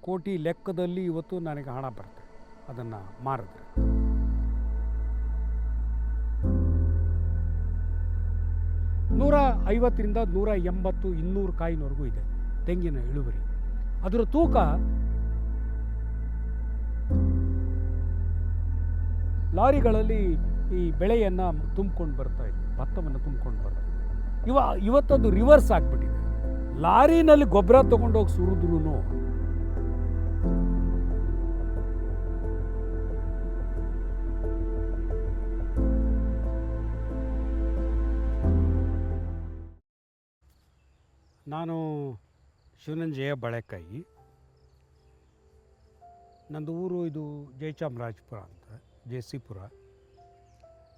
ಕೋಟಿ ಲೆಕ್ಕದಲ್ಲಿ ಇವತ್ತು ನನಗೆ ಹಣ ಬರುತ್ತೆ ಅದನ್ನು ಮಾರಿದ್ರೆ. $150 $180 $200 ಕಾಯಿನವರೆಗೂ ಇದೆ ತೆಂಗಿನ ಇಳುವರಿ. ಅದರ ತೂಕ ಲಾರಿಗಳಲ್ಲಿ ಈ ಬೆಳೆಯನ್ನು ತುಂಬಿಕೊಂಡು ಬರ್ತಾ ಇದ್ವಿ, ಭತ್ತವನ್ನು ತುಂಬಿಕೊಂಡು ಬರ್ತಾ ಇದ್ವಿ. ಇವತ್ತದು ರಿವರ್ಸ್ ಆಗಿಬಿಟ್ಟಿದೆ. ಲಾರಿನಲ್ಲಿ ಗೊಬ್ಬರ ತೊಗೊಂಡೋಗಿ ಸುರಿದ್ರೂ ನಾನು ಶಿವನಂಜಯ ಬಾಳೆಕಾಯಿ. ನಂದು ಊರು ಇದು ಜಯಚಾಮರಾಜಪುರ ಅಂತ, ಜೆಸಿಪುರ,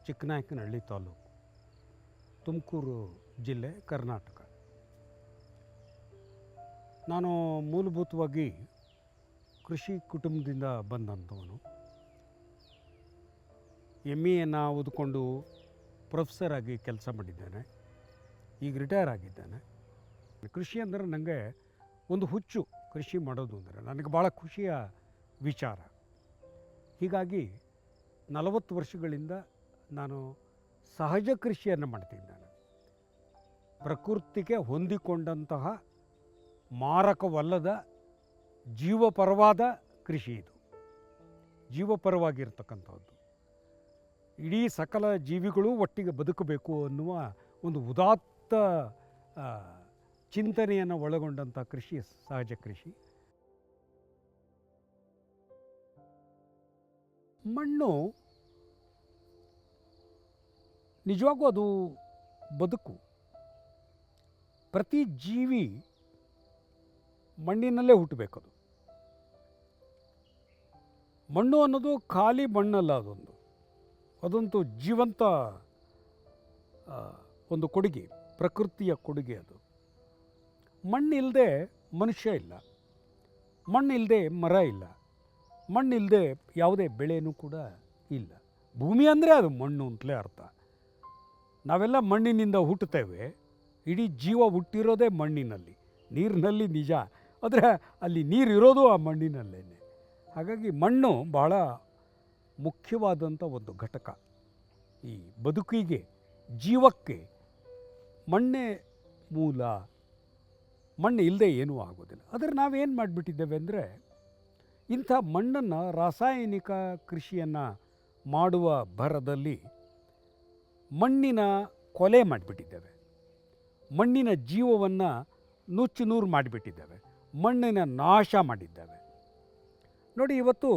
ಚಿಕ್ಕನಾಯಕನಹಳ್ಳಿ ತಾಲೂಕು, ತುಮಕೂರು ಜಿಲ್ಲೆ, ಕರ್ನಾಟಕ. ನಾನು ಮೂಲಭೂತವಾಗಿ ಕೃಷಿ ಕುಟುಂಬದಿಂದ ಬಂದಂಥವನು. MA ಓದಿಕೊಂಡು ಪ್ರೊಫೆಸರ್ ಆಗಿ ಕೆಲಸ ಮಾಡಿದ್ದೇನೆ. ಈಗ ರಿಟೈರ್ ಆಗಿದ್ದೇನೆ. ಕೃಷಿ ಅಂದರೆ ನನಗೆ ಒಂದು ಹುಚ್ಚು. ಕೃಷಿ ಮಾಡೋದು ಅಂದರೆ ನನಗೆ ಭಾಳ ಖುಷಿಯ ವಿಚಾರ. ಹೀಗಾಗಿ 40 ವರ್ಷಗಳಿಂದ ನಾನು ಸಹಜ ಕೃಷಿಯನ್ನು ಮಾಡ್ತಿದ್ದೇನೆ. ಪ್ರಕೃತಿಗೆ ಹೊಂದಿಕೊಂಡಂತಹ ಮಾರಕವಲ್ಲದ ಜೀವಪರವಾದ ಕೃಷಿ ಇದು. ಜೀವಪರವಾಗಿರ್ತಕ್ಕಂಥದ್ದು. ಇಡೀ ಸಕಲ ಜೀವಿಗಳು ಒಟ್ಟಿಗೆ ಬದುಕಬೇಕು ಅನ್ನುವ ಒಂದು ಉದಾತ್ತ ಚಿಂತನೆಯನ್ನು ಒಳಗೊಂಡಂಥ ಕೃಷಿ ಸಹಜ ಕೃಷಿ. ಮಣ್ಣು ನಿಜವಾಗೂ ಅದು ಬದುಕು. ಪ್ರತಿ ಜೀವಿ ಮಣ್ಣಿನಲ್ಲೇ ಹುಟ್ಟಬೇಕದು. ಮಣ್ಣು ಅನ್ನೋದು ಖಾಲಿ ಮಣ್ಣಲ್ಲ, ಅದಂತೂ ಜೀವಂತ ಒಂದು ಕೊಡುಗೆ, ಪ್ರಕೃತಿಯ ಕೊಡುಗೆ ಅದು. ಮಣ್ಣಿಲ್ಲದೆ ಮನುಷ್ಯ ಇಲ್ಲ, ಮಣ್ಣಿಲ್ಲದೆ ಮರ ಇಲ್ಲ, ಮಣ್ಣಿಲ್ಲದೆ ಯಾವುದೇ ಬೆಳೆನೂ ಕೂಡ ಇಲ್ಲ. ಭೂಮಿ ಅಂದರೆ ಅದು ಮಣ್ಣು ಅಂತಲೇ ಅರ್ಥ. ನಾವೆಲ್ಲ ಮಣ್ಣಿನಿಂದ ಹುಟ್ಟುತ್ತೇವೆ. ಇಡೀ ಜೀವ ಹುಟ್ಟಿರೋದೇ ಮಣ್ಣಿನಲ್ಲಿ, ನೀರಿನಲ್ಲಿ ನಿಜ, ಆದರೆ ಅಲ್ಲಿ ನೀರಿರೋದು ಆ ಮಣ್ಣಿನಲ್ಲೇ. ಹಾಗಾಗಿ ಮಣ್ಣು ಭಾಳ ಮುಖ್ಯವಾದಂಥ ಒಂದು ಘಟಕ. ಈ ಬದುಕಿಗೆ, ಜೀವಕ್ಕೆ ಮಣ್ಣೇ ಮೂಲ. ಮಣ್ಣು ಇಲ್ಲದೆ ಏನೂ ಆಗೋದಿಲ್ಲ. ಆದರೆ ನಾವೇನು ಮಾಡಿಬಿಟ್ಟಿದ್ದೇವೆ ಅಂದರೆ, ಇಂಥ ಮಣ್ಣನ್ನು ರಾಸಾಯನಿಕ ಕೃಷಿಯನ್ನು ಮಾಡುವ ಭರದಲ್ಲಿ ಮಣ್ಣಿನ ಕೊಲೆ ಮಾಡಿಬಿಟ್ಟಿದ್ದೇವೆ. ಮಣ್ಣಿನ ಜೀವವನ್ನು ನುಚ್ಚುನೂರು ಮಾಡಿಬಿಟ್ಟಿದ್ದೇವೆ. ಮಣ್ಣಿನ ನಾಶ ಮಾಡಿದ್ದೇವೆ. ನೋಡಿ, ಇವತ್ತು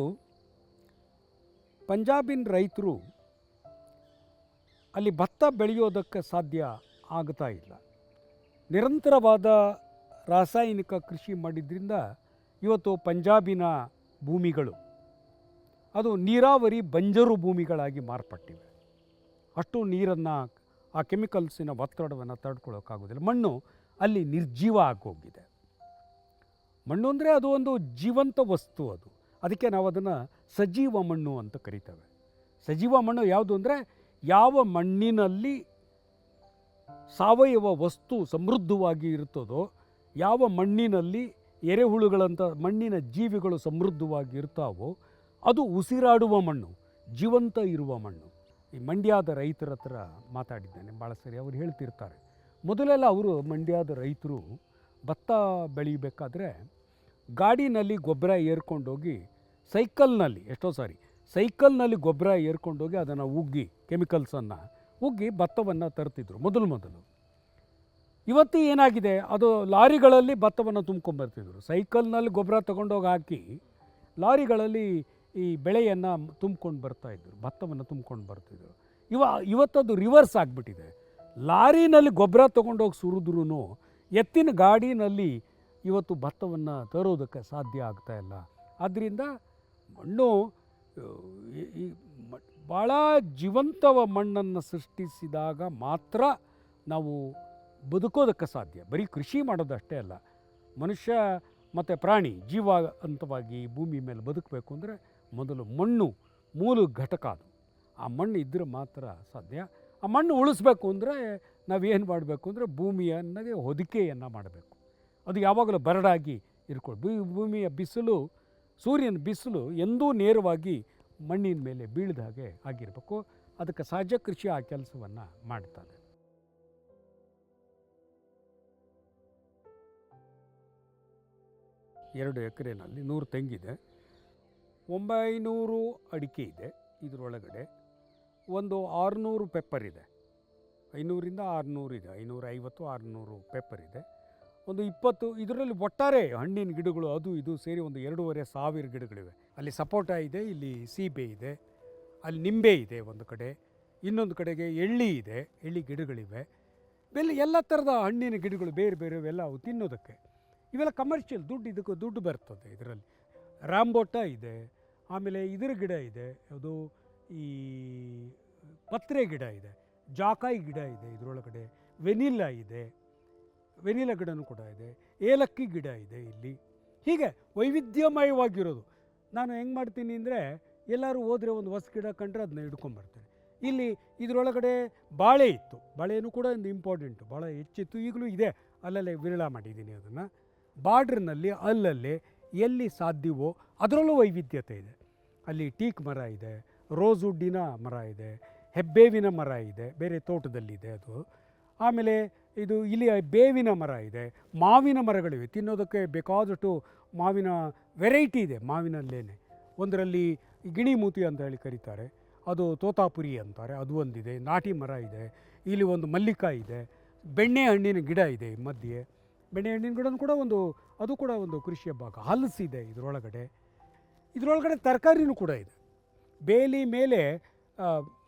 ಪಂಜಾಬಿನ ರೈತರು ಅಲ್ಲಿ ಭತ್ತ ಬೆಳೆಯೋದಕ್ಕೆ ಸಾಧ್ಯ ಆಗ್ತಾ ಇಲ್ಲ. ನಿರಂತರವಾದ ರಾಸಾಯನಿಕ ಕೃಷಿ ಮಾಡಿದ್ರಿಂದ ಇವತ್ತು ಪಂಜಾಬಿನ ಭೂಮಿಗಳು ಅದು ನೀರಾವರಿ ಬಂಜರು ಭೂಮಿಗಳಾಗಿ ಮಾರ್ಪಟ್ಟಿವೆ. ಅಷ್ಟು ನೀರನ್ನು, ಆ ಕೆಮಿಕಲ್ಸಿನ ಒತ್ತಡವನ್ನು ತಡ್ಕೊಳ್ಳೋಕ್ಕಾಗೋದಿಲ್ಲ. ಮಣ್ಣು ಅಲ್ಲಿ ನಿರ್ಜೀವ ಆಗೋಗಿದೆ. ಮಣ್ಣು ಅಂದರೆ ಅದು ಒಂದು ಜೀವಂತ ವಸ್ತು. ಅದಕ್ಕೆ ನಾವು ಅದನ್ನು ಸಜೀವ ಮಣ್ಣು ಅಂತ ಕರಿತೇವೆ. ಸಜೀವ ಮಣ್ಣು ಯಾವುದು ಅಂದರೆ, ಯಾವ ಮಣ್ಣಿನಲ್ಲಿ ಸಾವಯವ ವಸ್ತು ಸಮೃದ್ಧವಾಗಿ ಇರ್ತದೋ, ಯಾವ ಮಣ್ಣಿನಲ್ಲಿ ಎರೆಹುಳುಗಳಂಥ ಮಣ್ಣಿನ ಜೀವಿಗಳು ಸಮೃದ್ಧವಾಗಿ ಇರ್ತಾವೋ ಅದು ಉಸಿರಾಡುವ ಮಣ್ಣು, ಜೀವಂತ ಇರುವ ಮಣ್ಣು. ಈ ಮಂಡ್ಯದ ರೈತರ ಹತ್ರ ಮಾತಾಡಿದ್ದೇನೆ ಭಾಳ ಸರಿ. ಅವರು ಹೇಳ್ತಿರ್ತಾರೆ, ಮೊದಲೆಲ್ಲ ಅವರು ಮಂಡ್ಯದ ರೈತರು ಭತ್ತ ಬೆಳೀಬೇಕಾದ್ರೆ ಗಾಡಿನಲ್ಲಿ ಗೊಬ್ಬರ ಏರ್ಕೊಂಡೋಗಿ ಸೈಕಲ್ನಲ್ಲಿ ಗೊಬ್ಬರ ಏರ್ಕೊಂಡೋಗಿ ಅದನ್ನು ಉಗ್ಗಿ, ಕೆಮಿಕಲ್ಸನ್ನು ಉಗ್ಗಿ ಭತ್ತವನ್ನು ತರ್ತಿದ್ರು ಮೊದಲು. ಇವತ್ತು ಏನಾಗಿದೆ, ಅದು ಲಾರಿಗಳಲ್ಲಿ ಭತ್ತವನ್ನು ತುಂಬ್ಕೊಂಬರ್ತಿದ್ರು. ಸೈಕಲ್ನಲ್ಲಿ ಗೊಬ್ಬರ ತೊಗೊಂಡೋಗಿ ಹಾಕಿ ಲಾರಿಗಳಲ್ಲಿ ಈ ಬೆಳೆಯನ್ನು ತುಂಬ್ಕೊಂಡು ಬರ್ತಾಯಿದ್ರು, ಭತ್ತವನ್ನು ತುಂಬ್ಕೊಂಡು ಬರ್ತಿದ್ರು. ಇವತ್ತದು ರಿವರ್ಸ್ ಆಗಿಬಿಟ್ಟಿದೆ. ಲಾರಿನಲ್ಲಿ ಗೊಬ್ಬರ ತೊಗೊಂಡೋಗಿ ಸುರಿದ್ರೂ ಎತ್ತಿನ ಗಾಡಿನಲ್ಲಿ ಇವತ್ತು ಭತ್ತವನ್ನು ತರೋದಕ್ಕೆ ಸಾಧ್ಯ ಆಗ್ತಾಯಿಲ್ಲ. ಆದ್ದರಿಂದ ಮಣ್ಣು ಭಾಳ ಜೀವಂತವ ಮಣ್ಣನ್ನು ಸೃಷ್ಟಿಸಿದಾಗ ಮಾತ್ರ ನಾವು ಬದುಕೋದಕ್ಕೆ ಸಾಧ್ಯ. ಬರೀ ಕೃಷಿ ಮಾಡೋದಷ್ಟೇ ಅಲ್ಲ, ಮನುಷ್ಯ ಮತ್ತು ಪ್ರಾಣಿ ಜೀವ ಅಂತವಾಗಿ ಭೂಮಿ ಮೇಲೆ ಬದುಕಬೇಕು ಅಂದರೆ ಮೊದಲು ಮಣ್ಣು ಮೂಲ ಘಟಕ. ಅದು ಆ ಮಣ್ಣು ಇದ್ದರೆ ಮಾತ್ರ ಸಾಧ್ಯ. ಆ ಮಣ್ಣು ಉಳಿಸ್ಬೇಕು ಅಂದರೆ ನಾವೇನು ಮಾಡಬೇಕು ಅಂದರೆ ಭೂಮಿಯನ್ನಾಗೆ ಹೊದಿಕೆಯನ್ನು ಮಾಡಬೇಕು. ಅದು ಯಾವಾಗಲೂ ಬರಡಾಗಿ ಭೂಮಿಯ ಬಿಸಿಲು, ಸೂರ್ಯನ ಬಿಸಿಲು ಎಂದೂ ನೇರವಾಗಿ ಮಣ್ಣಿನ ಮೇಲೆ ಬೀಳದ ಹಾಗೆ ಆಗಿರಬೇಕು. ಅದಕ್ಕೆ ಸಹಜ ಕೃಷಿ ಆ ಕೆಲಸವನ್ನು ಮಾಡ್ತಾನೆ. ಎರಡು ಎಕರೆನಲ್ಲಿ 100 ತೆಂಗಿದೆ, 900 ಅಡಿಕೆ ಇದೆ, ಇದರೊಳಗಡೆ ಒಂದು 600 ಪೆಪ್ಪರ್ ಇದೆ, 500ರಿಂದ 600 ಇದೆ, 550 600 ಪೆಪ್ಪರ್ ಇದೆ, ಒಂದು 20 ಇದರಲ್ಲಿ ಒಟ್ಟಾರೆ ಹಣ್ಣಿನ ಗಿಡಗಳು ಅದು ಇದು ಸೇರಿ ಒಂದು 2500 ಗಿಡಗಳಿವೆ. ಅಲ್ಲಿ ಸಪೋಟ ಇದೆ, ಇಲ್ಲಿ ಸೀಬೆ ಇದೆ, ಅಲ್ಲಿ ನಿಂಬೆ ಇದೆ ಒಂದು ಕಡೆ, ಇನ್ನೊಂದು ಕಡೆಗೆ ಎಳ್ಳಿ ಇದೆ, ಎಳ್ಳಿ ಗಿಡಗಳಿವೆ. ಎಲ್ಲ ಥರದ ಹಣ್ಣಿನ ಗಿಡಗಳು ಬೇರೆ ಬೇರೆವೆಲ್ಲ ಅವು ತಿನ್ನೋದಕ್ಕೆ. ಇವೆಲ್ಲ ಕಮರ್ಷಿಯಲ್, ಇದಕ್ಕೆ ದುಡ್ಡು ಬರ್ತದೆ ಇದರಲ್ಲಿ. ರಾಂಬೋಟ ಇದೆ, ಆಮೇಲೆ ಇದರ ಗಿಡ ಇದೆ, ಅದು ಈ ಪತ್ರೆ ಗಿಡ ಇದೆ, ಜಾಕಾಯಿ ಗಿಡ ಇದೆ, ಇದರೊಳಗಡೆ ವೆನಿಲ್ಲಾ ಇದೆ, ವೆನಿಲಾ ಗಿಡನೂ ಕೂಡ ಇದೆ, ಏಲಕ್ಕಿ ಗಿಡ ಇದೆ ಇಲ್ಲಿ. ಹೀಗೆ ವೈವಿಧ್ಯಮಯವಾಗಿರೋದು. ನಾನು ಹೆಂಗೆ ಮಾಡ್ತೀನಿ ಅಂದರೆ, ಎಲ್ಲರೂ ಹೋದರೆ ಒಂದು ಹೊಸ ಗಿಡ ಕಂಡ್ರೆ ಅದನ್ನ ಹಿಡ್ಕೊಂಬರ್ತಾರೆ. ಇಲ್ಲಿ ಇದರೊಳಗಡೆ ಬಾಳೆ ಇತ್ತು, ಬಾಳೆನೂ ಕೂಡ ಒಂದು ಇಂಪಾರ್ಟೆಂಟು, ಭಾಳ ಹೆಚ್ಚಿತ್ತು, ಈಗಲೂ ಇದೆ, ಅಲ್ಲಲ್ಲೇ ವಿರಳ ಮಾಡಿದ್ದೀನಿ ಅದನ್ನು. ಬಾರ್ಡ್ರ್ನಲ್ಲಿ ಅಲ್ಲಲ್ಲೇ ಎಲ್ಲಿ ಸಾಧ್ಯವೋ ಅದರಲ್ಲೂ ವೈವಿಧ್ಯತೆ ಇದೆ. ಅಲ್ಲಿ ಟೀಕ್ ಮರ ಇದೆ, ರೋಸ್ವುಡ್ಡಿನ ಮರ ಇದೆ, ಹೆಬ್ಬೇವಿನ ಮರ ಇದೆ, ಬೇರೆ ತೋಟದಲ್ಲಿದೆ ಅದು. ಆಮೇಲೆ ಇಲ್ಲಿ ಬೇವಿನ ಮರ ಇದೆ, ಮಾವಿನ ಮರಗಳಿವೆ, ತಿನ್ನೋದಕ್ಕೆ ಬೇಕಾದಷ್ಟು ಮಾವಿನ ವೆರೈಟಿ ಇದೆ ಮಾವಿನಲ್ಲೇ. ಒಂದರಲ್ಲಿ ಗಿಣಿಮೂತಿ ಅಂತ ಹೇಳಿ ಕರೀತಾರೆ, ಅದು ತೋತಾಪುರಿ ಅಂತಾರೆ, ಅದು ಒಂದಿದೆ, ನಾಟಿ ಮರ ಇದೆ, ಇಲ್ಲಿ ಒಂದು ಮಲ್ಲಿಕ ಇದೆ, ಬೆಣ್ಣೆ ಹಣ್ಣಿನ ಗಿಡ ಇದೆ ಮಧ್ಯೆ, ಬೆಣ್ಣೆ ಹಣ್ಣಿನ ಗಿಡನೂ ಕೂಡ ಅದು ಕೂಡ ಒಂದು ಕೃಷಿಯ ಭಾಗ. ಹಲಸಿದೆ ಇದರೊಳಗಡೆ ತರಕಾರಿನೂ ಕೂಡ ಇದೆ. ಬೇಲಿ ಮೇಲೆ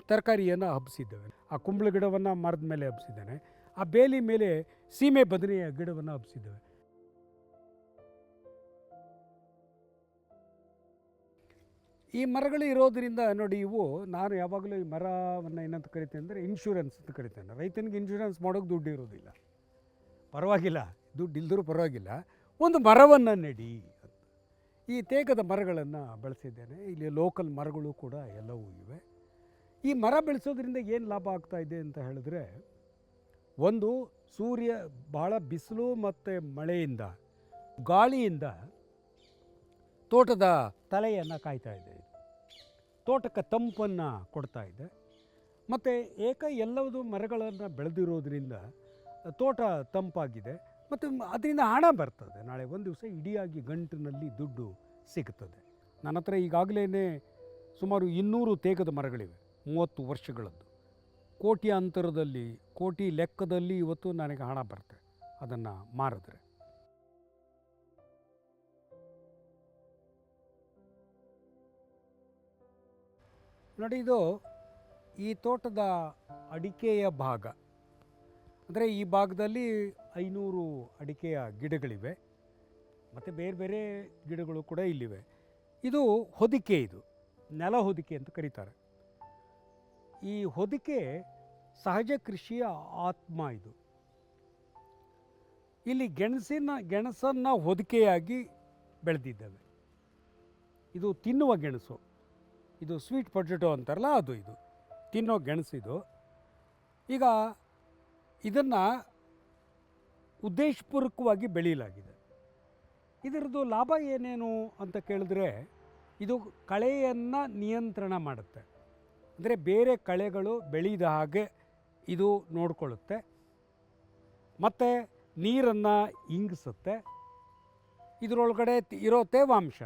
ತರಕಾರಿಯನ್ನು ಹಬ್ಬಿಸಿದ್ದೇವೆ. ಆ ಕುಂಬಳ ಗಿಡವನ್ನು ಮರದ ಮೇಲೆ ಹಬ್ಬಿಸಿದ್ದೇನೆ, ಆ ಬೇಲಿ ಮೇಲೆ ಸೀಮೆ ಬದನೆಯ ಗಿಡವನ್ನು ಹಬ್ಬಿಸಿದ್ದೇವೆ. ಈ ಮರಗಳು ಇರೋದರಿಂದ ನೋಡಿ, ನಾನು ಯಾವಾಗಲೂ ಈ ಮರವನ್ನು ಏನಂತ ಕರಿತೇನೆ ಅಂದರೆ ಇನ್ಶೂರೆನ್ಸ್ ಅಂತ ಕರಿತೇನೆ. ರೈತನಿಗೆ ಇನ್ಶೂರೆನ್ಸ್ ಮಾಡೋಕ್ಕೆ ದುಡ್ಡು ಇರೋದಿಲ್ಲ, ಪರವಾಗಿಲ್ಲ, ದುಡ್ಡು ಇಲ್ದರೂ ಪರವಾಗಿಲ್ಲ, ಒಂದು ಮರವನ್ನು ನೆಡಿ. ಈ ತೇಗದ ಮರಗಳನ್ನು ಬೆಳೆಸಿದ್ದೇನೆ. ಇಲ್ಲಿ ಲೋಕಲ್ ಮರಗಳು ಕೂಡ ಎಲ್ಲವೂ ಇವೆ. ಈ ಮರ ಬೆಳೆಸೋದ್ರಿಂದ ಏನು ಲಾಭ ಆಗ್ತಾ ಇದೆ ಅಂತ ಹೇಳಿದ್ರೆ, ಒಂದು, ಸೂರ್ಯ ಭಾಳ ಬಿಸಿಲು ಮತ್ತು ಮಳೆಯಿಂದ, ಗಾಳಿಯಿಂದ ತೋಟದ ತಲೆಯನ್ನು ಕಾಯ್ತಾ ಇದೆ, ತೋಟಕ್ಕೆ ತಂಪನ್ನು ಕೊಡ್ತಾ ಇದೆ. ಮತ್ತು ಎಲ್ಲವೂ ಮರಗಳನ್ನು ಬೆಳೆದಿರೋದ್ರಿಂದ ತೋಟ ತಂಪಾಗಿದೆ, ಮತ್ತು ಅದರಿಂದ ಹಣ ಬರ್ತದೆ. ನಾಳೆ ಒಂದು ದಿವಸ ಇಡಿಯಾಗಿ ಗಂಟಿನಲ್ಲಿ ದುಡ್ಡು ಸಿಗುತ್ತದೆ. ನನ್ನ ಹತ್ರ ಈಗಾಗಲೇ ಸುಮಾರು 200 ತೇಗದ ಮರಗಳಿವೆ, 30 ವರ್ಷಗಳದ್ದು. ಕೋಟಿ ಲೆಕ್ಕದಲ್ಲಿ ಇವತ್ತು ನನಗೆ ಹಣ ಬರ್ತದೆ ಅದನ್ನು ಮಾರಿದ್ರೆ. ನೋಡಿ, ಈ ತೋಟದ ಅಡಿಕೆಯ ಭಾಗ. ಅಂದರೆ ಈ ಭಾಗದಲ್ಲಿ 500 ಅಡಿಕೆಯ ಗಿಡಗಳಿವೆ, ಮತ್ತು ಬೇರೆ ಬೇರೆ ಗಿಡಗಳು ಕೂಡ ಇಲ್ಲಿವೆ. ಇದು ಹೊದಿಕೆ, ಇದು ನೆಲ ಹೊದಿಕೆ ಅಂತ ಕರೀತಾರೆ. ಈ ಹೊದಿಕೆ ಸಹಜ ಕೃಷಿಯ ಆತ್ಮ. ಇಲ್ಲಿ ಗೆಣಸನ್ನು ಹೊದಿಕೆಯಾಗಿ ಬೆಳೆದಿದ್ದೇವೆ. ಇದು ತಿನ್ನುವ ಗೆಣಸು, ಇದು ಸ್ವೀಟ್ ಪೊಟೆಟೊ ಅಂತಾರಲ್ಲ, ಇದು ತಿನ್ನೋ ಗೆಣಸಿದು. ಈಗ ಇದನ್ನು ಉದ್ದೇಶಪೂರ್ವಕವಾಗಿ ಬೆಳೆಯಲಾಗಿದೆ. ಇದರದ್ದು ಲಾಭ ಏನೇನು ಅಂತ ಕೇಳಿದ್ರೆ, ಇದು ಕಳೆಯನ್ನು ನಿಯಂತ್ರಣ ಮಾಡುತ್ತೆ. ಅಂದರೆ ಬೇರೆ ಕಳೆಗಳು ಬೆಳೀದ ಹಾಗೆ ಇದು ನೋಡಿಕೊಳ್ಳುತ್ತೆ, ಮತ್ತು ನೀರನ್ನು ಇಂಗಿಸುತ್ತೆ. ಇದರೊಳಗಡೆ ಇರೋ ತೇವಾಂಶ,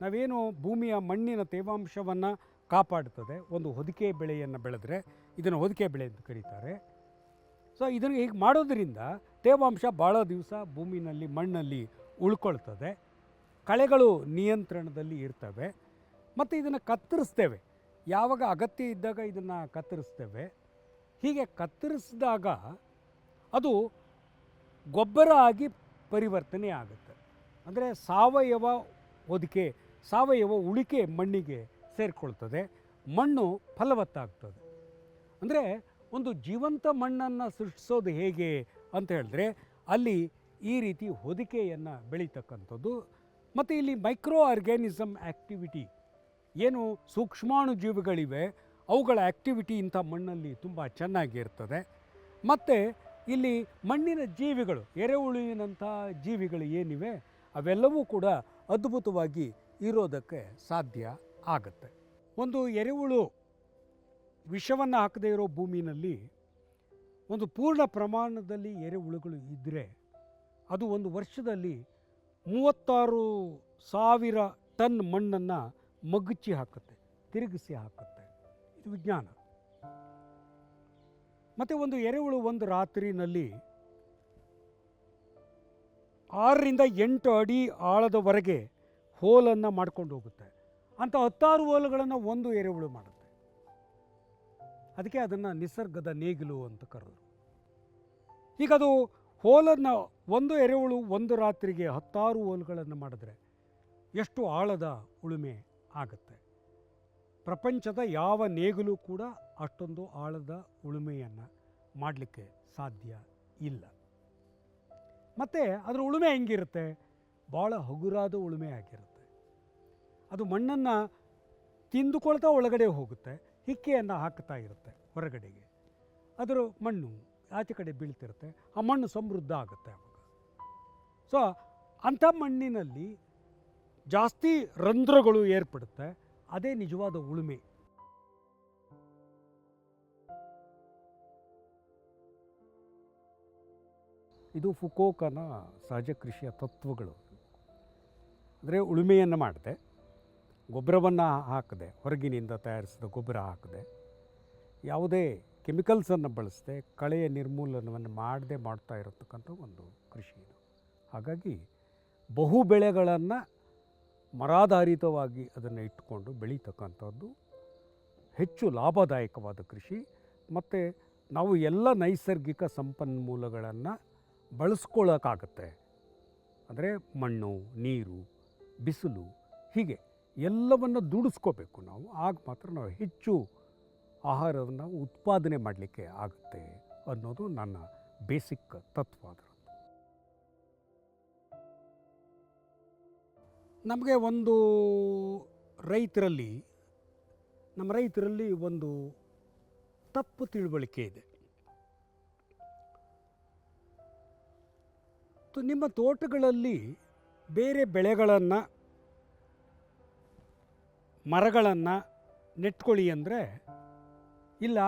ನಾವೇನು ಭೂಮಿಯ ಮಣ್ಣಿನ ತೇವಾಂಶವನ್ನು ಕಾಪಾಡ್ತದೆ. ಒಂದು ಹೊದಿಕೆ ಬೆಳೆಯನ್ನು ಬೆಳೆದ್ರೆ ಇದನ್ನು ಹೊದಿಕೆ ಬೆಳೆ ಅಂತ ಕರೀತಾರೆ. ಸೊ ಇದನ್ನು ಹೀಗೆ ಮಾಡೋದರಿಂದ ತೇವಾಂಶ ಭಾಳ ದಿವಸ ಭೂಮಿನಲ್ಲಿ ಮಣ್ಣಲ್ಲಿ ಉಳ್ಕೊಳ್ತದೆ, ಕಳೆಗಳು ನಿಯಂತ್ರಣದಲ್ಲಿ ಇರ್ತವೆ. ಮತ್ತು ಇದನ್ನು ಕತ್ತರಿಸ್ತೇವೆ, ಯಾವಾಗ ಅಗತ್ಯ ಇದ್ದಾಗ ಇದನ್ನು ಕತ್ತರಿಸ್ತೇವೆ. ಹೀಗೆ ಕತ್ತರಿಸಿದಾಗ ಅದು ಗೊಬ್ಬರ ಆಗಿ ಪರಿವರ್ತನೆ ಆಗುತ್ತೆ. ಅಂದರೆ ಸಾವಯವ ಹೊದಿಕೆ, ಸಾವಯವ ಉಳಿಕೆ ಮಣ್ಣಿಗೆ ಸೇರಿಕೊಳ್ತದೆ, ಮಣ್ಣು ಫಲವತ್ತಾಗ್ತದೆ. ಅಂದರೆ ಒಂದು ಜೀವಂತ ಮಣ್ಣನ್ನು ಸೃಷ್ಟಿಸೋದು ಹೇಗೆ ಅಂತ ಹೇಳಿದ್ರೆ, ಅಲ್ಲಿ ಈ ರೀತಿ ಹೊದಿಕೆಯನ್ನು ಬೆಳೀತಕ್ಕಂಥದ್ದು. ಮತ್ತು ಇಲ್ಲಿ ಮೈಕ್ರೋ ಆರ್ಗ್ಯಾನಿಸಮ್ ಆ್ಯಕ್ಟಿವಿಟಿ, ಏನು ಸೂಕ್ಷ್ಮಾಣು ಜೀವಿಗಳಿವೆ ಅವುಗಳ ಆ್ಯಕ್ಟಿವಿಟಿ ಇಂಥ ಮಣ್ಣಲ್ಲಿ ತುಂಬ ಚೆನ್ನಾಗಿರ್ತದೆ. ಮತ್ತು ಇಲ್ಲಿ ಮಣ್ಣಿನ ಜೀವಿಗಳು, ಎರೆಹುಳುವಿನಂಥ ಜೀವಿಗಳು ಏನಿವೆ ಅವೆಲ್ಲವೂ ಕೂಡ ಅದ್ಭುತವಾಗಿ ಇರೋದಕ್ಕೆ ಸಾಧ್ಯ ಆಗುತ್ತೆ. ಒಂದು ಎರೆಹುಳು ವಿಷವನ್ನು ಹಾಕದೇ ಇರೋ ಭೂಮಿನಲ್ಲಿ ಒಂದು ಪೂರ್ಣ ಪ್ರಮಾಣದಲ್ಲಿ ಎರೆಹುಳುಗಳು ಇದ್ದರೆ ಅದು ಒಂದು ವರ್ಷದಲ್ಲಿ 36,000 ಟನ್ ಮಣ್ಣನ್ನು ಮಗುಚಿ ಹಾಕುತ್ತೆ, ತಿರುಗಿಸಿ ಹಾಕುತ್ತೆ. ಇದು ವಿಜ್ಞಾನ. ಮತ್ತು ಒಂದು ಎರೆಹುಳು ಒಂದು ರಾತ್ರಿನಲ್ಲಿ 6 ರಿಂದ 8 ಅಡಿ ಆಳದವರೆಗೆ ಹೋಲನ್ನು ಮಾಡ್ಕೊಂಡು ಹೋಗುತ್ತೆ. ಅಂಥ 16 ಹೋಲುಗಳನ್ನು ಒಂದು ಎರೆಹುಳು ಮಾಡುತ್ತೆ. ಅದಕ್ಕೆ ಅದನ್ನು ನಿಸರ್ಗದ ನೇಗಿಲು ಅಂತ ಕರೆದರು. ಈಗ ಅದು ಹೋಲನ್ನು ಒಂದು ಎರೆಹುಳು ಒಂದು ರಾತ್ರಿಗೆ 16 ಹೋಲುಗಳನ್ನು ಮಾಡಿದ್ರೆ ಎಷ್ಟು ಆಳದ ಉಳುಮೆ ಆಗುತ್ತೆ. ಪ್ರಪಂಚದ ಯಾವ ನೇಗಿಲು ಕೂಡ ಅಷ್ಟೊಂದು ಆಳದ ಉಳುಮೆಯನ್ನು ಮಾಡಲಿಕ್ಕೆ ಸಾಧ್ಯ ಇಲ್ಲ. ಮತ್ತು ಅದರ ಉಳುಮೆ ಹೆಂಗಿರುತ್ತೆ? ಭಾಳ ಹಗುರಾದ ಉಳುಮೆ ಆಗಿರುತ್ತೆ. ಅದು ಮಣ್ಣನ್ನು ತಿಂದುಕೊಳ್ತಾ ಒಳಗಡೆ ಹೋಗುತ್ತೆ, ಹಿಕ್ಕೆಯನ್ನು ಹಾಕ್ತಾ ಇರುತ್ತೆ ಹೊರಗಡೆಗೆ. ಅದರ ಮಣ್ಣು ಆಚೆ ಕಡೆ ಬೀಳ್ತಿರುತ್ತೆ, ಆ ಮಣ್ಣು ಸಮೃದ್ಧ ಆಗುತ್ತೆ ಅವಾಗ. ಸೊ ಅಂಥ ಮಣ್ಣಿನಲ್ಲಿ ಜಾಸ್ತಿ ರಂಧ್ರಗಳು ಏರ್ಪಡುತ್ತೆ. ಅದೇ ನಿಜವಾದ ಉಳುಮೆ. ಇದು ಫುಕೋಕನ ಸಹಜ ಕೃಷಿಯ ತತ್ವಗಳು. ಅಂದರೆ ಉಳುಮೆಯನ್ನು ಮಾಡದೆ, ಗೊಬ್ಬರವನ್ನು ಹಾಕದೆ, ಹೊರಗಿನಿಂದ ತಯಾರಿಸಿದ ಗೊಬ್ಬರ ಹಾಕದೆ, ಯಾವುದೇ ಕೆಮಿಕಲ್ಸನ್ನು ಬಳಸದೆ, ಕಳೆಯ ನಿರ್ಮೂಲನವನ್ನು ಮಾಡದೆ ಮಾಡ್ತಾ ಇರತಕ್ಕಂಥ ಒಂದು ಕೃಷಿ ಇದು. ಹಾಗಾಗಿ ಬಹು ಬೆಳೆಗಳನ್ನು ಮರಾಧಾರಿತವಾಗಿ ಅದನ್ನು ಇಟ್ಟುಕೊಂಡು ಬೆಳೀತಕ್ಕಂಥದ್ದು ಹೆಚ್ಚು ಲಾಭದಾಯಕವಾದ ಕೃಷಿ. ಮತ್ತು ನಾವು ಎಲ್ಲ ನೈಸರ್ಗಿಕ ಸಂಪನ್ಮೂಲಗಳನ್ನು ಬಳಸ್ಕೊಳ್ಳೋಕ್ಕಾಗತ್ತೆ. ಅಂದರೆ ಮಣ್ಣು, ನೀರು, ಬಿಸಿಲು, ಹೀಗೆ ಎಲ್ಲವನ್ನು ದುಡಿಸ್ಕೋಬೇಕು ನಾವು. ಆಗ ಮಾತ್ರ ನಾವು ಹೆಚ್ಚು ಆಹಾರವನ್ನು ಉತ್ಪಾದನೆ ಮಾಡಲಿಕ್ಕೆ ಆಗುತ್ತೆ ಅನ್ನೋದು ನನ್ನ ಬೇಸಿಕ್ ತತ್ವ. ಅದರದ್ದು ನಮಗೆ ಒಂದು ನಮ್ಮ ರೈತರಲ್ಲಿ ಒಂದು ತಪ್ಪು ತಿಳುವಳಿಕೆ ಇದೆ. ನಿಮ್ಮ ತೋಟಗಳಲ್ಲಿ ಬೇರೆ ಬೆಳೆಗಳನ್ನು, ಮರಗಳನ್ನು ನೆಟ್ಕೊಳ್ಳಿ ಅಂದರೆ, ಇಲ್ಲ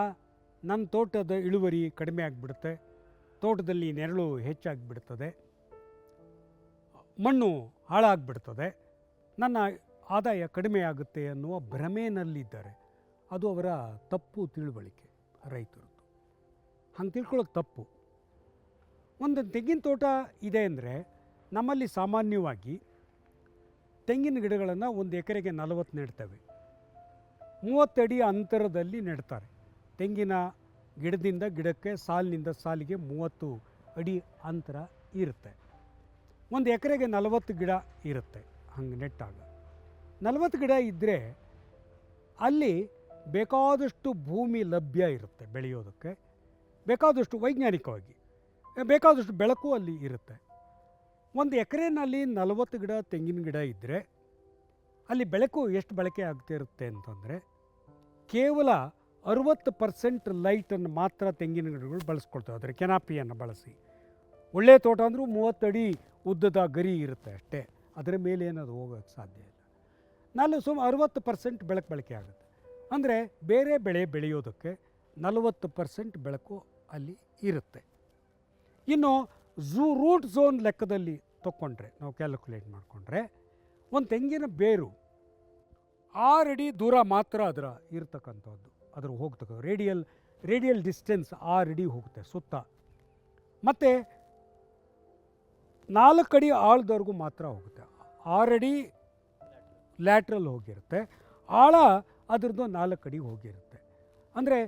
ನನ್ನ ತೋಟದ ಇಳುವರಿ ಕಡಿಮೆ ಆಗಿಬಿಡುತ್ತೆ, ತೋಟದಲ್ಲಿ ನೆರಳು ಹೆಚ್ಚಾಗಿಬಿಡ್ತದೆ, ಮಣ್ಣು ಹಾಳಾಗಿಬಿಡ್ತದೆ, ನನ್ನ ಆದಾಯ ಕಡಿಮೆ ಆಗುತ್ತೆ ಅನ್ನುವ ಭ್ರಮೆಯಲ್ಲಿದ್ದಾರೆ. ಅದು ಅವರ ತಪ್ಪು ತಿಳುವಳಿಕೆ ರೈತರದ್ದು. ಹಂಗೆ ತಿಳ್ಕೊಳ್ಳೋದು ತಪ್ಪು. ಒಂದು ತೆಂಗಿನ ತೋಟ ಇದೆ ಅಂದರೆ ನಮ್ಮಲ್ಲಿ ಸಾಮಾನ್ಯವಾಗಿ ತೆಂಗಿನ ಗಿಡಗಳನ್ನು ಒಂದು ಎಕರೆಗೆ 40 ನೆಡ್ತೇವೆ. 30 ಅಡಿ ಅಂತರದಲ್ಲಿ ನೆಡ್ತಾರೆ. ತೆಂಗಿನ ಗಿಡದಿಂದ ಗಿಡಕ್ಕೆ, ಸಾಲಿನಿಂದ ಸಾಲಿಗೆ 30 ಅಡಿ ಅಂತರ ಇರುತ್ತೆ. ಒಂದು ಎಕರೆಗೆ 40 ಗಿಡ ಇರುತ್ತೆ. ಹಂಗೆ ನೆಟ್ಟಾಗ 40 ಗಿಡ ಇದ್ದರೆ ಅಲ್ಲಿ ಬೇಕಾದಷ್ಟು ಭೂಮಿ ಲಭ್ಯ ಇರುತ್ತೆ ಬೆಳೆಯೋದಕ್ಕೆ, ಬೇಕಾದಷ್ಟು ವೈಜ್ಞಾನಿಕವಾಗಿ ಬೇಕಾದಷ್ಟು ಬೆಳಕು ಅಲ್ಲಿ ಇರುತ್ತೆ. ಒಂದು ಎಕರೆನಲ್ಲಿ 40 ಗಿಡ ತೆಂಗಿನ ಗಿಡ ಇದ್ದರೆ ಅಲ್ಲಿ ಬೆಳಕು ಎಷ್ಟು ಬಳಕೆ ಆಗ್ತಿರುತ್ತೆ ಅಂತಂದರೆ, ಕೇವಲ 60% ಲೈಟನ್ನು ಮಾತ್ರ ತೆಂಗಿನ ಗಿಡಗಳು ಬಳಸ್ಕೊಳ್ತವೆ. ಅದರ ಕೆನಾಪಿಯನ್ನು ಬಳಸಿ. ಒಳ್ಳೆಯ ತೋಟ ಅಂದರೂ 30 ಅಡಿ ಉದ್ದದ ಗರಿ ಇರುತ್ತೆ ಅಷ್ಟೇ, ಅದರ ಮೇಲೆ ಏನದು ಹೋಗೋಕ್ಕೆ ಸಾಧ್ಯ ಇಲ್ಲ. 60% ಬೆಳಕು ಬಳಕೆ ಆಗುತ್ತೆ. ಅಂದರೆ ಬೇರೆ ಬೆಳೆ ಬೆಳೆಯೋದಕ್ಕೆ 40% ಬೆಳಕು ಅಲ್ಲಿ ಇರುತ್ತೆ. ಇನ್ನು ರೂಟ್ ಝೋನ್ ಲೆಕ್ಕದಲ್ಲಿ ತಗೊಂಡ್ರೆ, ನಾವು ಕ್ಯಾಲ್ಕುಲೇಟ್ ಮಾಡಿಕೊಂಡ್ರೆ, ಒಂದು ತೆಂಗಿನ ಬೇರು 6 ಅಡಿ ದೂರ ಮಾತ್ರ ಅದರ ಇರ್ತಕ್ಕಂಥದ್ದು, ಅದ್ರ ಹೋಗ್ತಕ್ಕಂಥ ರೇಡಿಯಲ್ ಡಿಸ್ಟೆನ್ಸ್ 6 ಅಡಿ ಹೋಗುತ್ತೆ ಸುತ್ತ. ಮತ್ತು 4 ಅಡಿ ಆಳದವರೆಗೂ ಮಾತ್ರ ಹೋಗುತ್ತೆ. 6 ಅಡಿ ಲ್ಯಾಟ್ರಲ್ ಹೋಗಿರುತ್ತೆ, ಆಳ ಅದರದ್ದು 4 ಅಡಿ ಹೋಗಿರುತ್ತೆ. ಅಂದರೆ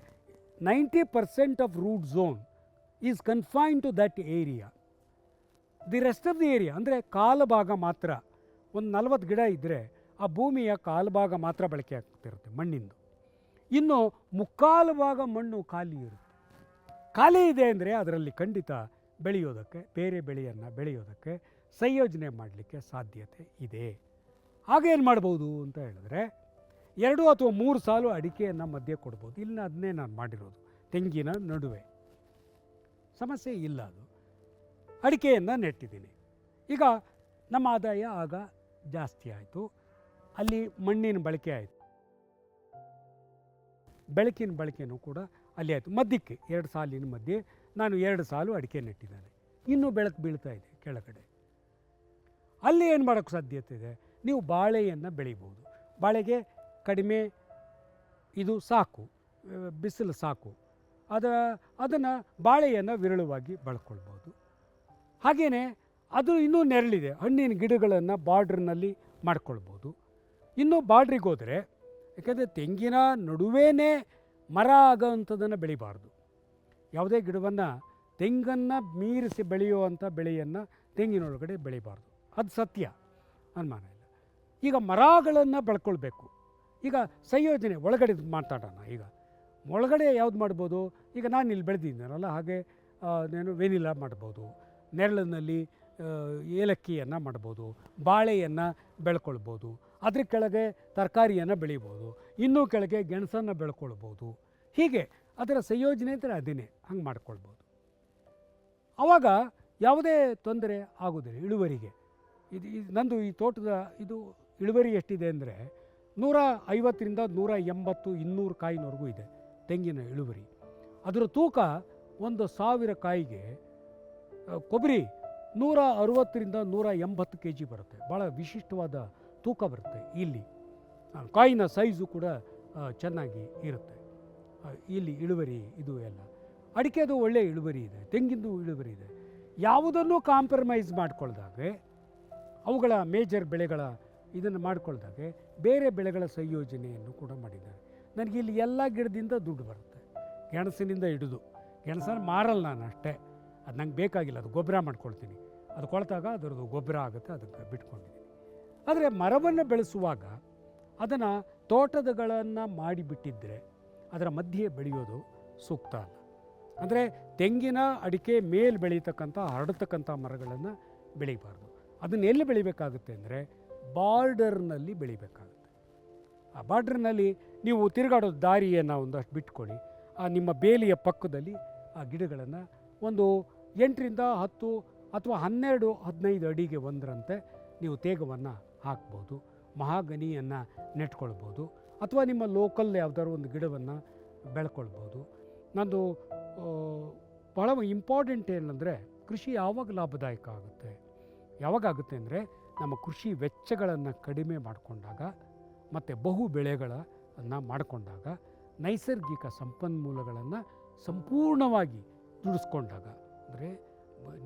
90% of root zone is confined to that area. The rest of the area ಅಂದರೆ ಕಾಲಭಾಗ ಮಾತ್ರ, ಒಂದು 40 ಗಿಡ ಇದ್ದರೆ ಆ ಭೂಮಿಯ ಕಾಲಭಾಗ ಮಾತ್ರ ಬಳಕೆ ಆಗ್ತಿರುತ್ತೆ ಮಣ್ಣಿಂದು. ಇನ್ನು ಮುಕ್ಕಾಲು ಭಾಗ ಮಣ್ಣು ಖಾಲಿ ಇರುತ್ತೆ. ಖಾಲಿ ಇದೆ ಅಂದರೆ ಅದರಲ್ಲಿ ಖಂಡಿತ ಬೆಳೆಯೋದಕ್ಕೆ, ಬೇರೆ ಬೆಳೆಯನ್ನು ಬೆಳೆಯೋದಕ್ಕೆ ಸಂಯೋಜನೆ ಮಾಡಲಿಕ್ಕೆ ಸಾಧ್ಯತೆ ಇದೆ. ಹಾಗೇನು ಮಾಡ್ಬೋದು ಅಂತ ಹೇಳಿದ್ರೆ, 2 ಅಥವಾ 3 ಸಾಲು ಅಡಿಕೆಯನ್ನು ಮಧ್ಯೆ ಕೊಡ್ಬೋದು. ಇಲ್ಲ, ಅದನ್ನೇ ನಾನು ಮಾಡಿರೋದು. ತೆಂಗಿನ ನಡುವೆ ಸಮಸ್ಯೆ ಇಲ್ಲ, ಅದು ಅಡಿಕೆಯನ್ನು ನೆಟ್ಟಿದ್ದೀನಿ. ಈಗ ನಮ್ಮ ಆದಾಯ ಆಗ ಜಾಸ್ತಿ ಆಯಿತು. ಅಲ್ಲಿ ಮಣ್ಣಿನ ಬಳಕೆ ಆಯಿತು, ಬೆಳಕಿನ ಬಳಕೆಯೂ ಕೂಡ ಅಲ್ಲಿ ಆಯಿತು. ಮಧ್ಯಕ್ಕೆ 2 ಸಾಲಿನ ಮಧ್ಯೆ ನಾನು 2 ಸಾಲು ಅಡಿಕೆ ನೆಟ್ಟಿದ್ದಾನೆ, ಇನ್ನೂ ಬೆಳಕು ಬೀಳ್ತಾ ಇದೆ ಕೆಳಗಡೆ. ಅಲ್ಲಿ ಏನು ಮಾಡೋಕ್ಕೆ ಸಾಧ್ಯತೆ ಇದೆ? ನೀವು ಬಾಳೆಯನ್ನು ಬೆಳಿಬೋದು. ಬಾಳೆಗೆ ಕಡಿಮೆ ಇದು ಸಾಕು, ಬಿಸಿಲು ಸಾಕು. ಅದನ್ನು ಬಾಳೆಯನ್ನು ವಿರಳವಾಗಿ ಬಳಸ್ಕೊಳ್ಬೋದು. ಹಾಗೆಯೇ ಅದು ಇನ್ನೂ ನೆರಳಿದೆ, ಹಣ್ಣಿನ ಗಿಡಗಳನ್ನು ಬಾರ್ಡ್ರ್ನಲ್ಲಿ ಮಾಡ್ಕೊಳ್ಬೋದು. ಇನ್ನೂ ಬಾರ್ಡ್ರಿಗೆ ಹೋದರೆ, ಯಾಕೆಂದರೆ ತೆಂಗಿನ ನಡುವೆನೇ ಮರ ಆಗೋವಂಥದ್ದನ್ನು ಬೆಳಿಬಾರ್ದು. ಯಾವುದೇ ಗಿಡವನ್ನು ತೆಂಗನ್ನು ಮೀರಿಸಿ ಬೆಳೆಯುವಂಥ ಬೆಳೆಯನ್ನು ತೆಂಗಿನೊಳಗಡೆ ಬೆಳಿಬಾರ್ದು, ಅದು ಸತ್ಯ, ಅನುಮಾನ ಇಲ್ಲ. ಈಗ ಮರಗಳನ್ನು ಬೆಳ್ಕೊಳ್ಬೇಕು. ಈಗ ಸಂಯೋಜನೆ ಒಳಗಡೆ ಮಾತಾಡೋಣ. ಈಗ ಒಳಗಡೆ ಯಾವ್ದು ಮಾಡ್ಬೋದು? ಈಗ ನಾನು ಇಲ್ಲಿ ಬೆಳೆದಿದ್ದೀನಲ್ಲ, ಹಾಗೆ ನಾನು ವೆನಿಲಾ ಮಾಡ್ಬೋದು, ನೆರಳಿನಲ್ಲಿ ಏಲಕ್ಕಿಯನ್ನು ಮಾಡ್ಬೋದು, ಬಾಳೆಯನ್ನು ಬೆಳ್ಕೊಳ್ಬೋದು, ಅದ್ರ ಕೆಳಗೆ ತರಕಾರಿಯನ್ನು ಬೆಳಿಬೋದು, ಇನ್ನೂ ಕೆಳಗೆ ಗೆಣಸನ್ನು ಬೆಳ್ಕೊಳ್ಬೋದು. ಹೀಗೆ ಅದರ ಸಂಯೋಜನೆ ಅಂದರೆ ಅದೇನೆ, ಹಂಗೆ ಮಾಡ್ಕೊಳ್ಬೋದು. ಆವಾಗ ಯಾವುದೇ ತೊಂದರೆ ಆಗೋದಿಲ್ಲ ಇಳುವರಿಗೆ. ನಂದು ಈ ತೋಟದ ಇದು ಇಳುವರಿ ಎಷ್ಟಿದೆ ಅಂದರೆ 150ರಿಂದ 180, 200 ಕಾಯಿನವರೆಗೂ ಇದೆ ತೆಂಗಿನ ಇಳುವರಿ. ಅದರ ತೂಕ 1000 ಕಾಯಿಗೆ ಕೊಬ್ಬರಿ 160ರಿಂದ 180 kg ಬರುತ್ತೆ. ಭಾಳ ವಿಶಿಷ್ಟವಾದ ತೂಕ ಬರುತ್ತೆ ಇಲ್ಲಿ. ಕಾಯಿನ ಸೈಜು ಕೂಡ ಚೆನ್ನಾಗಿ ಇರುತ್ತೆ. ಇಲ್ಲಿ ಇಳುವರಿ ಇದು ಎಲ್ಲ. ಅಡಿಕೆದು ಒಳ್ಳೆಯ ಇಳುವರಿ ಇದೆ, ತೆಂಗಿಂದು ಇಳುವರಿ ಇದೆ. ಯಾವುದನ್ನು ಕಾಂಪ್ರಮೈಸ್ ಮಾಡ್ಕೊಳ್ದಾಗೆ, ಅವುಗಳ ಮೇಜರ್ ಬೆಳೆಗಳ ಇದನ್ನು ಮಾಡ್ಕೊಳ್ದಾಗೆ ಬೇರೆ ಬೆಳೆಗಳ ಸಂಯೋಜನೆಯನ್ನು ಕೂಡ ಮಾಡಿದ್ದಾರೆ. ನನಗೆ ಇಲ್ಲಿ ಎಲ್ಲ ಗಿಡದಿಂದ ದುಡ್ಡು ಬರುತ್ತೆ, ಗೆಣಸಿನಿಂದ ಹಿಡಿದು. ಗೆಣಸನ್ನು ಮಾರಲ್ಲ ನಾನು ಅಷ್ಟೇ, ಅದು ನಂಗೆ ಬೇಕಾಗಿಲ್ಲ, ಅದು ಗೊಬ್ಬರ ಮಾಡ್ಕೊಳ್ತೀನಿ. ಅದು ಕೊಳ್ತಾಗ ಅದರದ್ದು ಗೊಬ್ಬರ ಆಗುತ್ತೆ, ಅದಕ್ಕೆ ಬಿಟ್ಕೊಂಡಿದ್ದೀನಿ. ಆದರೆ ಮರವನ್ನು ಬೆಳೆಸುವಾಗ ಅದನ್ನು ತೋಟದಗಳನ್ನು ಮಾಡಿಬಿಟ್ಟಿದ್ದರೆ ಅದರ ಮಧ್ಯೆ ಬೆಳೆಯೋದು ಸೂಕ್ತ ಅಲ್ಲ. ಅಂದರೆ ತೆಂಗಿನ ಅಡಿಕೆ ಮೇಲೆ ಬೆಳೀತಕ್ಕಂಥ ಹರಡ್ತಕ್ಕಂಥ ಮರಗಳನ್ನು ಬೆಳೀಬಾರ್ದು. ಅದನ್ನು ಎಲ್ಲಿ ಬೆಳಿಬೇಕಾಗುತ್ತೆ ಅಂದರೆ ಬಾರ್ಡರ್ನಲ್ಲಿ ಬೆಳಿಬೇಕಾಗುತ್ತೆ. ಆ ಬಾರ್ಡರ್ನಲ್ಲಿ ನೀವು ತಿರುಗಾಡೋ ದಾರಿಯನ್ನು ಒಂದಷ್ಟು ಬಿಟ್ಕೊಳ್ಳಿ. ನಿಮ್ಮ ಬೇಲಿಯ ಪಕ್ಕದಲ್ಲಿ ಆ ಗಿಡಗಳನ್ನು ಒಂದು 8ರಿಂದ 10 ಅಥವಾ 12, 15 ಅಡಿಗೆ ಒಂದರಂತೆ ನೀವು ತೇಗವನ್ನು ಹಾಕ್ಬೋದು. ಮಹಾಗನಿಯನ್ನು ನೆಟ್ಕೊಳ್ಬೋದು, ಅಥವಾ ನಿಮ್ಮ ಲೋಕಲ್ ಯಾವುದಾದ್ರು ಒಂದು ಗಿಡವನ್ನು ಬೆಳ್ಕೊಳ್ಬೋದು. ನಂದು ಭಾಳ ಇಂಪಾರ್ಟೆಂಟ್ ಏನಂದರೆ, ಕೃಷಿ ಯಾವಾಗ ಲಾಭದಾಯಕ ಆಗುತ್ತೆ? ಯಾವಾಗುತ್ತೆ ಅಂದರೆ ನಮ್ಮ ಕೃಷಿ ವೆಚ್ಚಗಳನ್ನು ಕಡಿಮೆ ಮಾಡಿಕೊಂಡಾಗ ಮತ್ತು ಬಹು ಬೆಳೆಗಳನ್ನು ಮಾಡಿಕೊಂಡಾಗ, ನೈಸರ್ಗಿಕ ಸಂಪನ್ಮೂಲಗಳನ್ನು ಸಂಪೂರ್ಣವಾಗಿ ದುಡಿಸ್ಕೊಂಡಾಗ. ಅಂದರೆ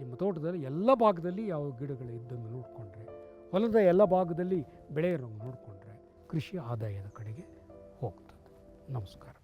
ನಿಮ್ಮ ತೋಟದಲ್ಲಿ ಎಲ್ಲ ಭಾಗದಲ್ಲಿ ಯಾವ ಗಿಡಗಳು ಇದ್ದನ್ನು ನೋಡಿಕೊಂಡ್ರೆ, ಹೊಲದ ಎಲ್ಲ ಭಾಗದಲ್ಲಿ ಬೆಳೆಯನ್ನು ನೋಡಿಕೊಂಡ್ರೆ ಕೃಷಿ ಆದಾಯದ ಕಡೆಗೆ ಹೋಗ್ತದೆ. ನಮಸ್ಕಾರ.